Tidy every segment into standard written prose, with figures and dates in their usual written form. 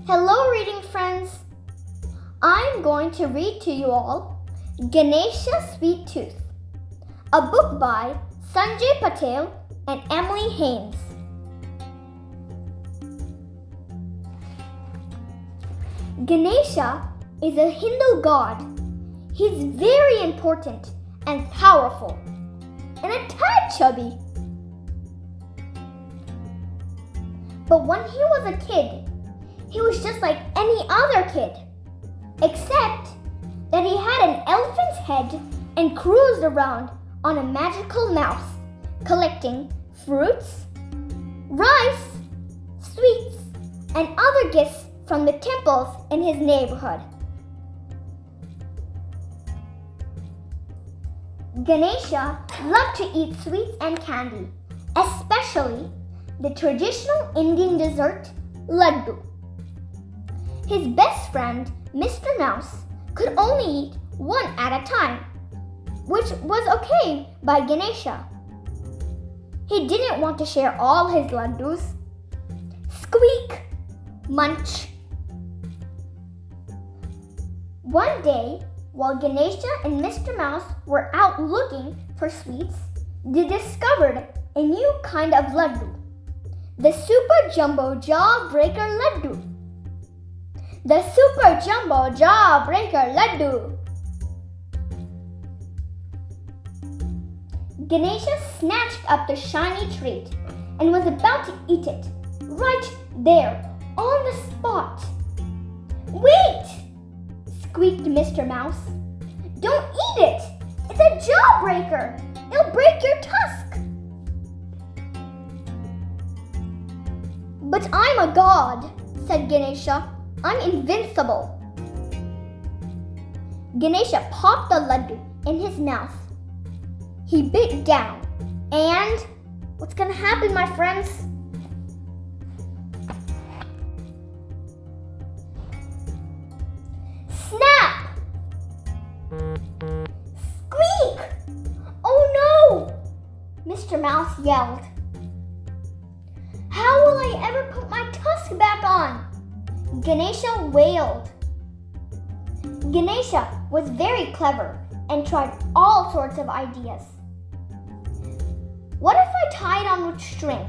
Hello, reading friends. I'm going to read to you all Ganeshas Sweet Tooth, a book by Sanjay Patel and Emily Haynes. Ganesha is a Hindu god. He's very important and powerful and a tad chubby. But when he was a kid, he was just like any other kid, except that he had an elephant's head and cruised around on a magical mouse, collecting fruits, rice, sweets, and other gifts from the temples in his neighborhood. Ganesha loved to eat sweets and candy, especially the traditional Indian dessert, laddoo. His best friend, Mr. Mouse, could only eat one at a time, which was okay by Ganesha. He didn't want to share all his laddoos. Squeak, munch. One day, while Ganesha and Mr. Mouse were out looking for sweets, they discovered a new kind of laddoo, the Super Jumbo Jawbreaker laddoo. The Super Jumbo Jawbreaker laddoo. Ganesha snatched up the shiny treat and was about to eat it right there on the spot. Wait! Squeaked Mr. Mouse. Don't eat it! It's a jawbreaker! It'll break your tusk! But I'm a god, said Ganesha. I'm invincible. Ganesha popped the laddoo in his mouth. He bit down, and what's gonna happen, my friends? Snap! Squeak! Oh no! Mr. Mouse yelled. How will I ever put my tusk back on? Ganesha wailed. Ganesha was very clever and tried all sorts of ideas. What if I tie it on with string?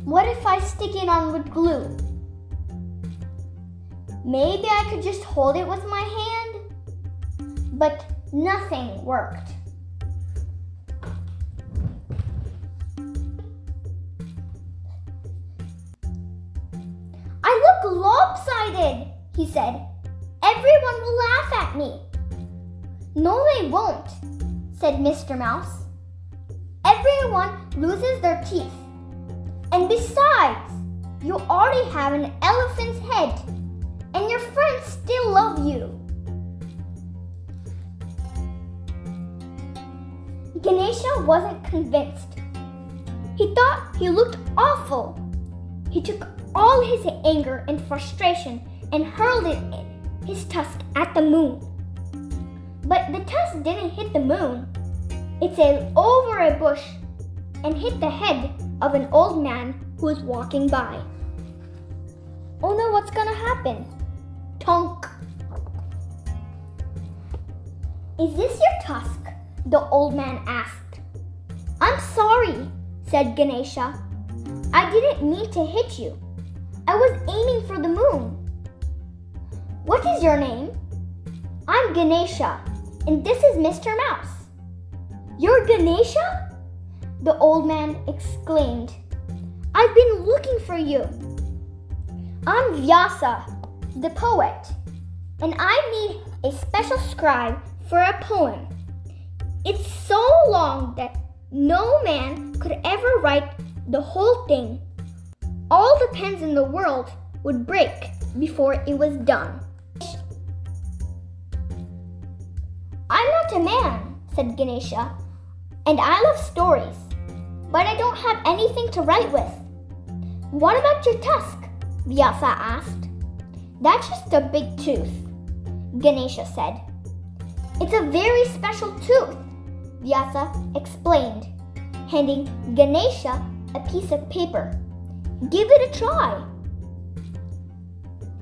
What if I stick it on with glue? Maybe I could just hold it with my hand? But nothing worked. I look lopsided, he said. Everyone will laugh at me. No, they won't, said Mr. Mouse. Everyone loses their teeth. And besides, you already have an elephant's head, and your friends still love you. Ganesha wasn't convinced. He thought he looked awful. He took all his anger and frustration and hurled his tusk at the moon. But the tusk didn't hit the moon. It sailed over a bush and hit the head of an old man who was walking by. Oh no, what's gonna happen? Tonk. Is this your tusk? The old man asked. I'm sorry, said Ganesha. I didn't mean to hit you. I was aiming for the moon. What is your name? I'm Ganesha, and this is Mr. Mouse. You're Ganesha? The old man exclaimed. I've been looking for you. I'm Vyasa, the poet, and I need a special scribe for a poem. It's so long that no man could ever write the whole thing. All the pens in the world would break before it was done. I'm not a man, said Ganesha, and I love stories, but I don't have anything to write with. What about your tusk? Vyasa asked. That's just a big tooth, Ganesha said. It's a very special tooth, Vyasa explained, handing Ganesha a piece of paper. Give it a try.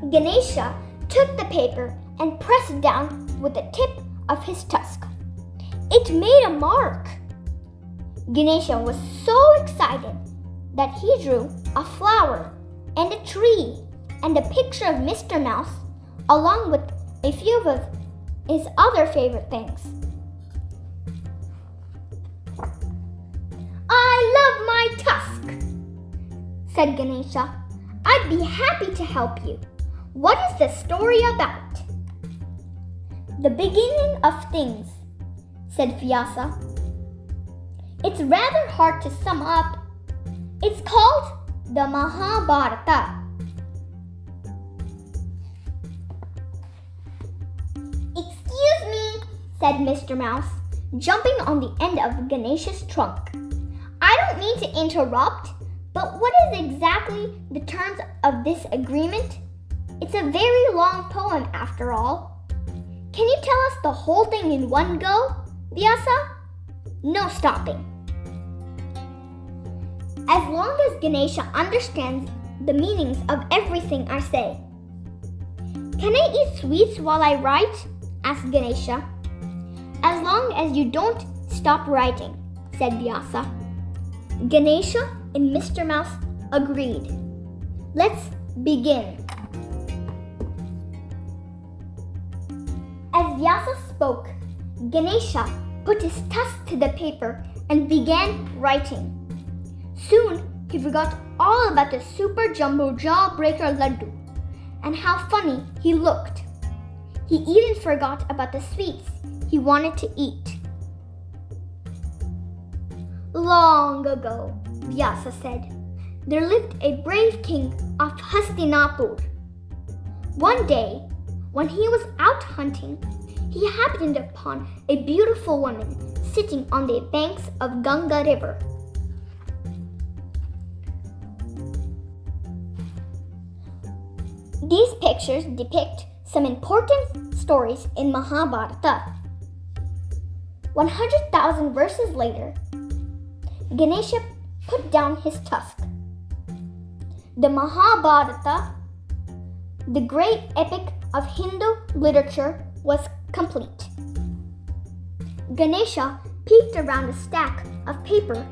Ganesha took the paper and pressed it down with the tip of his tusk. It made a mark. Ganesha was so excited that he drew a flower and a tree and a picture of Mr. Mouse along with a few of his other favorite things. "I love my tusk," said Ganesha. "I'd be happy to help you. What is the story about?" "The beginning of things," said Vyasa. "It's rather hard to sum up. It's called the Mahabharata." "Excuse me," said Mr. Mouse, jumping on the end of Ganesha's trunk. "I don't mean to interrupt, but what is exactly the terms of this agreement? It's a very long poem after all. Can you tell us the whole thing in one go, Vyasa? No stopping." "As long as Ganesha understands the meanings of everything I say." "Can I eat sweets while I write?" asked Ganesha. "As long as you don't stop writing," said Vyasa. Ganesha and Mr. Mouse agreed. "Let's begin." As Vyasa spoke, Ganesha put his tusk to the paper and began writing. Soon, he forgot all about the super jumbo Jawbreaker laddoo and how funny he looked. He even forgot about the sweets he wanted to eat. "Long ago," Vyasa said, "there lived a brave king of Hastinapur. One day, when he was out hunting, he happened upon a beautiful woman sitting on the banks of Ganga River. These pictures depict some important stories in Mahabharata. 100,000 verses later, Ganesha put down his tusk. The Mahabharata, the great epic of Hindu literature, was complete. Ganesha peeked around a stack of paper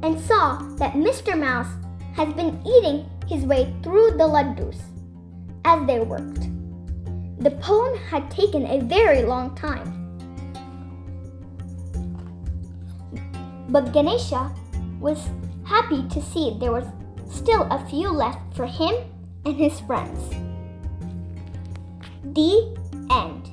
and saw that Mr. Mouse has been eating his way through the laddoos as they worked. The poem had taken a very long time. But Ganesha was happy to see there was still a few left for him and his friends. The end.